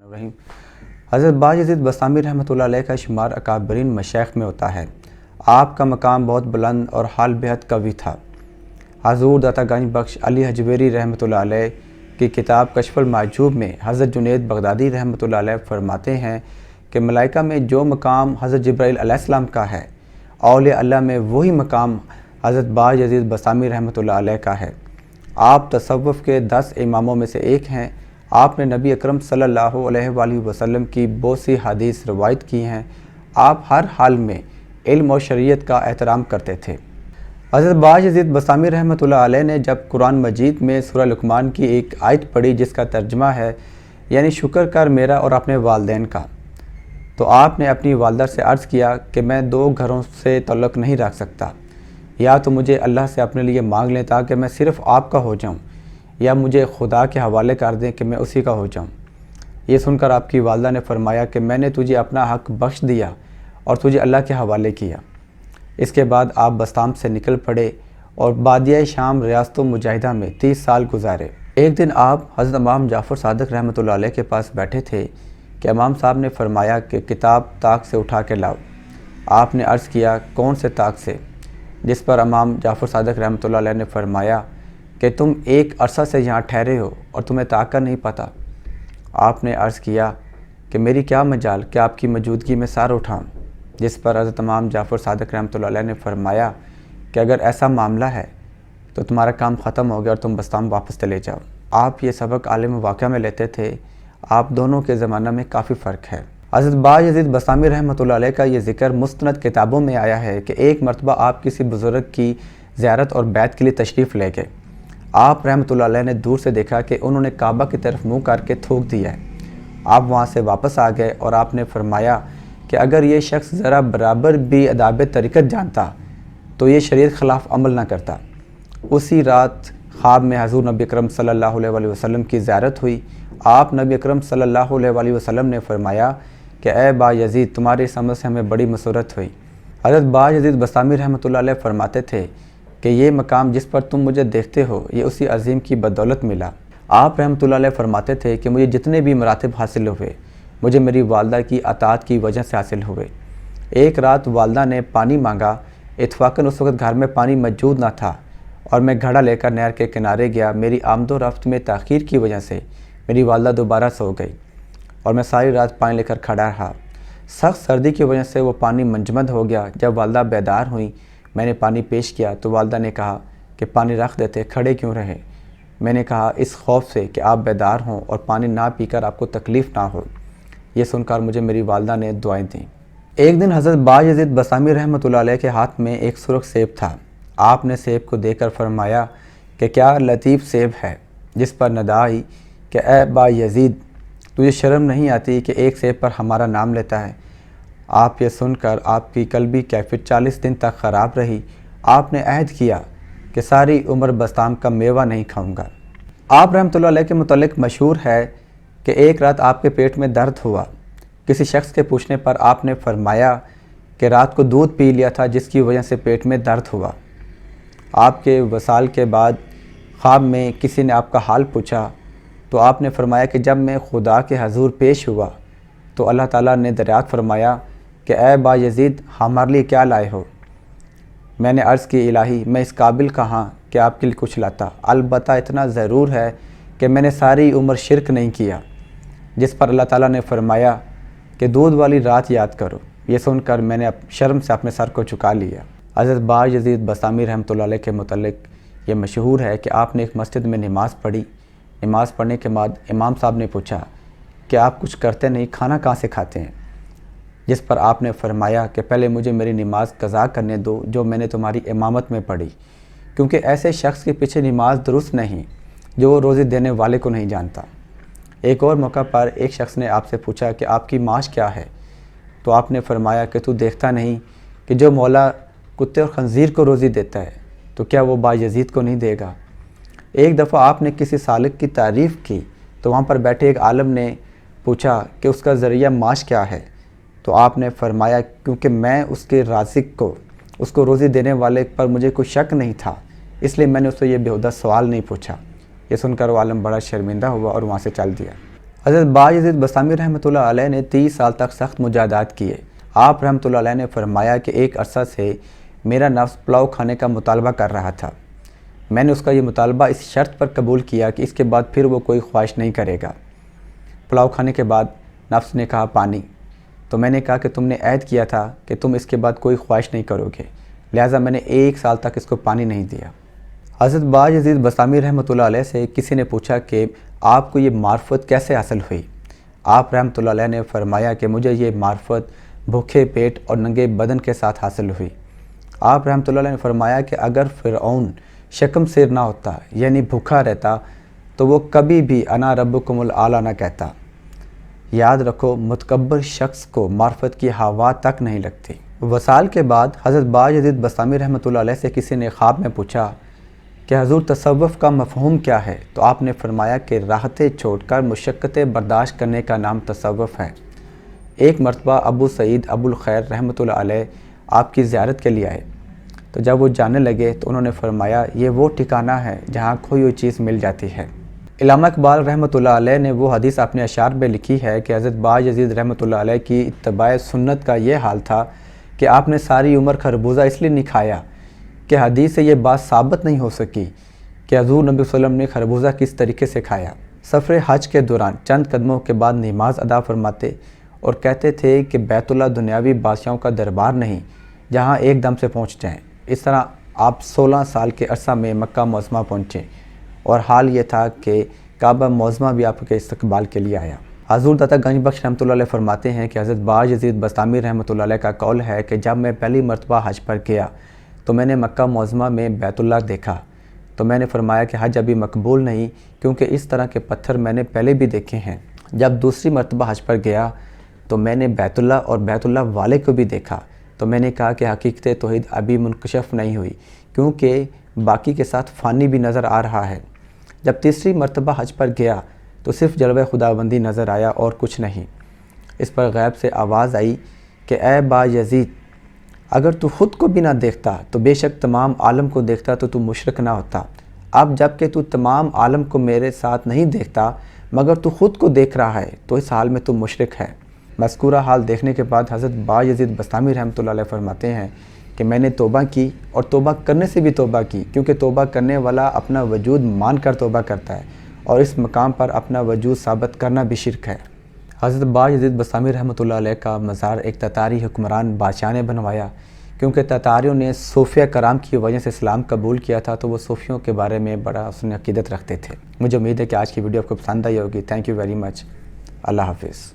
الرحیم۔ حضرت بایزید بسطامی رحمۃ اللہ علیہ کا شمار اکابرین مشائخ میں ہوتا ہے۔ آپ کا مقام بہت بلند اور حال بہت قوی تھا۔ حضور داتا گنج بخش علی حجویری رحمۃ اللہ علیہ کی کتاب کشف المحجوب میں حضرت جنید بغدادی رحمۃ اللہ علیہ فرماتے ہیں کہ ملائکہ میں جو مقام حضرت جبرائیل علیہ السلام کا ہے، اولیاء اللہ میں وہی مقام حضرت بایزید بسطامی رحمۃ اللہ علیہ کا ہے۔ آپ تصوف کے 10 اماموں میں سے ایک ہیں۔ آپ نے نبی اکرم صلی اللہ علیہ وآلہ وسلم کی بہت سی حدیث روایت کی ہیں۔ آپ ہر حال میں علم اور شریعت کا احترام کرتے تھے۔ حضرت بایزید بسطامی رحمۃ اللہ علیہ نے جب قرآن مجید میں سورہ لقمان کی ایک آیت پڑھی جس کا ترجمہ ہے یعنی شکر کر میرا اور اپنے والدین کا، تو آپ نے اپنی والدہ سے عرض کیا کہ میں 2 گھروں سے تعلق نہیں رکھ سکتا، یا تو مجھے اللہ سے اپنے لیے مانگ لیں تاکہ میں صرف آپ کا ہو جاؤں، یا مجھے خدا کے حوالے کر دیں کہ میں اسی کا ہو جاؤں۔ یہ سن کر آپ کی والدہ نے فرمایا کہ میں نے تجھے اپنا حق بخش دیا اور تجھے اللہ کے حوالے کیا۔ اس کے بعد آپ بسطام سے نکل پڑے اور بادیہ شام ریاست مجاہدہ میں 30 سال گزارے۔ ایک دن آپ حضرت امام جعفر صادق رحمۃ اللہ علیہ کے پاس بیٹھے تھے کہ امام صاحب نے فرمایا کہ کتاب طاق سے اٹھا کے لاؤ۔ آپ نے عرض کیا کون سے طاق سے؟ جس پر امام جعفر صادق رحمۃ اللہ علیہ نے فرمایا کہ تم ایک عرصہ سے یہاں ٹھہرے ہو اور تمہیں طاق کا نہیں پتہ۔ آپ نے عرض کیا کہ میری کیا مجال کہ آپ کی موجودگی میں سر اٹھاؤں؟ جس پر حضرت امام جعفر صادق رحمۃ اللہ علیہ نے فرمایا کہ اگر ایسا معاملہ ہے تو تمہارا کام ختم ہو گیا اور تم بسطام واپس چلے جاؤ۔ آپ یہ سبق عالم واقعہ میں لیتے تھے۔ آپ دونوں کے زمانہ میں کافی فرق ہے۔ حضرت بایزید بسطامی رحمۃ اللہ علیہ کا یہ ذکر مستند کتابوں میں آیا ہے کہ ایک مرتبہ آپ کسی بزرگ کی زیارت اور بیعت کے لیے تشریف لے گئے۔ آپ رحمۃ اللہ علیہ نے دور سے دیکھا کہ انہوں نے کعبہ کی طرف منہ کر کے تھوک دیا ہے۔ آپ وہاں سے واپس آ گئے اور آپ نے فرمایا کہ اگر یہ شخص ذرا برابر بھی آداب طریقت جانتا تو یہ شریعت خلاف عمل نہ کرتا۔ اسی رات خواب میں حضور نبی اکرم صلی اللہ علیہ وآلہ وسلم کی زیارت ہوئی۔ آپ نبی اکرم صلی اللہ علیہ وآلہ وسلم نے فرمایا کہ اے بایزید تمہاری سمجھ سے ہمیں بڑی مسرت ہوئی۔ حضرت بایزید بسطامی رحمۃ اللہ علیہ فرماتے تھے کہ یہ مقام جس پر تم مجھے دیکھتے ہو یہ اسی عظیم کی بدولت ملا۔ آپ رحمۃ اللہ علیہ فرماتے تھے کہ مجھے جتنے بھی مراتب حاصل ہوئے مجھے میری والدہ کی اطاعت کی وجہ سے حاصل ہوئے۔ ایک رات والدہ نے پانی مانگا، اتفاقاً اس وقت گھر میں پانی موجود نہ تھا اور میں گھڑا لے کر نہر کے کنارے گیا۔ میری آمد و رفت میں تاخیر کی وجہ سے میری والدہ دوبارہ سو گئی اور میں ساری رات پانی لے کر کھڑا رہا۔ سخت سردی کی وجہ سے وہ پانی منجمد ہو گیا۔ جب والدہ بیدار ہوئیں میں نے پانی پیش کیا تو والدہ نے کہا کہ پانی رکھ دیتے، کھڑے کیوں رہے؟ میں نے کہا اس خوف سے کہ آپ بیدار ہوں اور پانی نہ پی کر آپ کو تکلیف نہ ہو۔ یہ سن کر مجھے میری والدہ نے دعائیں دیں۔ ایک دن حضرت بایزید بسطامی رحمۃ اللہ علیہ کے ہاتھ میں ایک سرخ سیب تھا۔ آپ نے سیب کو دیکھ کر فرمایا کہ کیا لطیف سیب ہے، جس پر ندا آئی کہ اے بایزید تجھے شرم نہیں آتی کہ ایک سیب پر ہمارا نام لیتا ہے؟ آپ یہ سن کر آپ کی قلبی کیفیت 40 دن تک خراب رہی۔ آپ نے عہد کیا کہ ساری عمر بسطام کا میوہ نہیں کھاؤں گا۔ آپ رحمۃ اللہ علیہ کے متعلق مشہور ہے کہ ایک رات آپ کے پیٹ میں درد ہوا۔ کسی شخص کے پوچھنے پر آپ نے فرمایا کہ رات کو دودھ پی لیا تھا جس کی وجہ سے پیٹ میں درد ہوا۔ آپ کے وصال کے بعد خواب میں کسی نے آپ کا حال پوچھا تو آپ نے فرمایا کہ جب میں خدا کے حضور پیش ہوا تو اللہ تعالیٰ نے دریافت فرمایا کہ اے بایزید ہمارے لیے کیا لائے ہو؟ میں نے عرض کی الہی میں اس قابل کہاں کہ آپ کے لیے کچھ لاتا، البتہ اتنا ضرور ہے کہ میں نے ساری عمر شرک نہیں کیا۔ جس پر اللہ تعالیٰ نے فرمایا کہ دودھ والی رات یاد کرو۔ یہ سن کر میں نے شرم سے اپنے سر کو جھکا لیا۔ حضرت بایزید بسطامی رحمۃ اللہ علیہ کے متعلق یہ مشہور ہے کہ آپ نے ایک مسجد میں نماز پڑھی۔ نماز پڑھنے کے بعد امام صاحب نے پوچھا کہ آپ کچھ کرتے نہیں، کھانا کہاں سے کھاتے ہیں؟ جس پر آپ نے فرمایا کہ پہلے مجھے میری نماز قضا کرنے دو جو میں نے تمہاری امامت میں پڑھی، کیونکہ ایسے شخص کے پیچھے نماز درست نہیں جو روزی دینے والے کو نہیں جانتا۔ ایک اور موقع پر ایک شخص نے آپ سے پوچھا کہ آپ کی معاش کیا ہے؟ تو آپ نے فرمایا کہ تو دیکھتا نہیں کہ جو مولا کتے اور خنزیر کو روزی دیتا ہے تو کیا وہ بایزید کو نہیں دے گا؟ ایک دفعہ آپ نے کسی سالک کی تعریف کی تو وہاں پر بیٹھے ایک عالم نے پوچھا کہ اس کا ذریعہ معاش کیا ہے؟ تو آپ نے فرمایا کیونکہ میں اس کے رازق کو، اس کو روزی دینے والے پر مجھے کوئی شک نہیں تھا، اس لیے میں نے اس سے یہ بیہودہ سوال نہیں پوچھا۔ یہ سن کر وہ عالم بڑا شرمندہ ہوا اور وہاں سے چل دیا۔ حضرت باجزید بسطامی رحمۃ اللہ علیہ نے 30 سال تک سخت مجاہدات کیے۔ آپ رحمۃ اللہ علیہ نے فرمایا کہ ایک عرصہ سے میرا نفس پلاؤ کھانے کا مطالبہ کر رہا تھا۔ میں نے اس کا یہ مطالبہ اس شرط پر قبول کیا کہ اس کے بعد پھر وہ کوئی خواہش نہیں کرے گا۔ پلاؤ کھانے کے بعد نفس نے کہا پانی، تو میں نے کہا کہ تم نے عہد کیا تھا کہ تم اس کے بعد کوئی خواہش نہیں کرو گے، لہٰذا میں نے 1 سال تک اس کو پانی نہیں دیا۔ حضرت باجزید بسطامی رحمۃ اللہ علیہ سے کسی نے پوچھا کہ آپ کو یہ معرفت کیسے حاصل ہوئی؟ آپ رحمۃ اللہ علیہ نے فرمایا کہ مجھے یہ معرفت بھوکے پیٹ اور ننگے بدن کے ساتھ حاصل ہوئی۔ آپ رحمۃ اللہ علیہ نے فرمایا کہ اگر فرعون شکم سیر نہ ہوتا یعنی بھوکا رہتا تو وہ کبھی بھی انا ربکم الاعلی نہ کہتا۔ یاد رکھو متکبر شخص کو معرفت کی ہوا تک نہیں لگتی۔ وصال کے بعد حضرت باجزید بسطامی رحمۃ اللہ علیہ سے کسی نے خواب میں پوچھا کہ حضور تصوف کا مفہوم کیا ہے؟ تو آپ نے فرمایا کہ راحتیں چھوڑ کر مشقتیں برداشت کرنے کا نام تصوف ہے۔ ایک مرتبہ ابو سعید ابو الخیر رحمۃ اللہ علیہ آپ کی زیارت کے لیے آئے، تو جب وہ جانے لگے تو انہوں نے فرمایا یہ وہ ٹھکانہ ہے جہاں کھوئی ہوئی چیز مل جاتی ہے۔ علامہ اقبال رحمۃ اللہ علیہ نے وہ حدیث اپنے اشعار میں لکھی ہے کہ حضرت باجزید رحمۃ اللہ علیہ کی اتباع سنت کا یہ حال تھا کہ آپ نے ساری عمر خربوزہ اس لیے نہیں کھایا کہ حدیث سے یہ بات ثابت نہیں ہو سکی کہ حضور نبی صلی اللہ علیہ وسلم نے خربوزہ کس طریقے سے کھایا۔ سفر حج کے دوران چند قدموں کے بعد نماز ادا فرماتے اور کہتے تھے کہ بیت اللہ دنیاوی بادشاہوں کا دربار نہیں جہاں ایک دم سے پہنچ جائیں۔ اس طرح آپ 16 سال کے عرصہ میں مکہ معظمہ پہنچے اور حال یہ تھا کہ کعبہ معظمہ بھی آپ کے استقبال کے لیے آیا۔ حضور داتا گنج بخش رحمۃ اللہ علیہ فرماتے ہیں کہ حضرت باجزید بسطامی رحمۃ اللہ علیہ کا قول ہے کہ جب میں پہلی مرتبہ حج پر گیا تو میں نے مکہ معظمہ میں بیت اللہ دیکھا، تو میں نے فرمایا کہ حج ابھی مقبول نہیں کیونکہ اس طرح کے پتھر میں نے پہلے بھی دیکھے ہیں۔ جب دوسری مرتبہ حج پر گیا تو میں نے بیت اللہ اور بیت اللہ والے کو بھی دیکھا، تو میں نے کہا کہ حقیقت توحید ابھی منکشف نہیں ہوئی کیونکہ باقی کے ساتھ فانی بھی نظر آ رہا ہے۔ جب تیسری مرتبہ حج پر گیا تو صرف جلوہ خداوندی نظر آیا اور کچھ نہیں۔ اس پر غیب سے آواز آئی کہ اے باجزید، اگر تو خود کو بھی نہ دیکھتا تو بے شک تمام عالم کو دیکھتا تو مشرک نہ ہوتا۔ اب جب کہ تو تمام عالم کو میرے ساتھ نہیں دیکھتا مگر تو خود کو دیکھ رہا ہے تو اس حال میں تو مشرک ہے۔ مذکورہ حال دیکھنے کے بعد حضرت باجزید بسطامی رحمۃ اللہ علیہ فرماتے ہیں کہ میں نے توبہ کی اور توبہ کرنے سے بھی توبہ کی، کیونکہ توبہ کرنے والا اپنا وجود مان کر توبہ کرتا ہے اور اس مقام پر اپنا وجود ثابت کرنا بھی شرک ہے۔ حضرت باجزید بسطامی رحمۃ اللہ علیہ کا مزار ایک تتاری حکمران بادشاہ نے بنوایا، کیونکہ تتاریوں نے صوفیہ کرام کی وجہ سے اسلام قبول کیا تھا تو وہ صوفیوں کے بارے میں بڑا حسن عقیدت رکھتے تھے۔ مجھے امید ہے کہ آج کی ویڈیو آپ کو پسند آئی ہوگی۔ Thank you very much. اللہ حافظ۔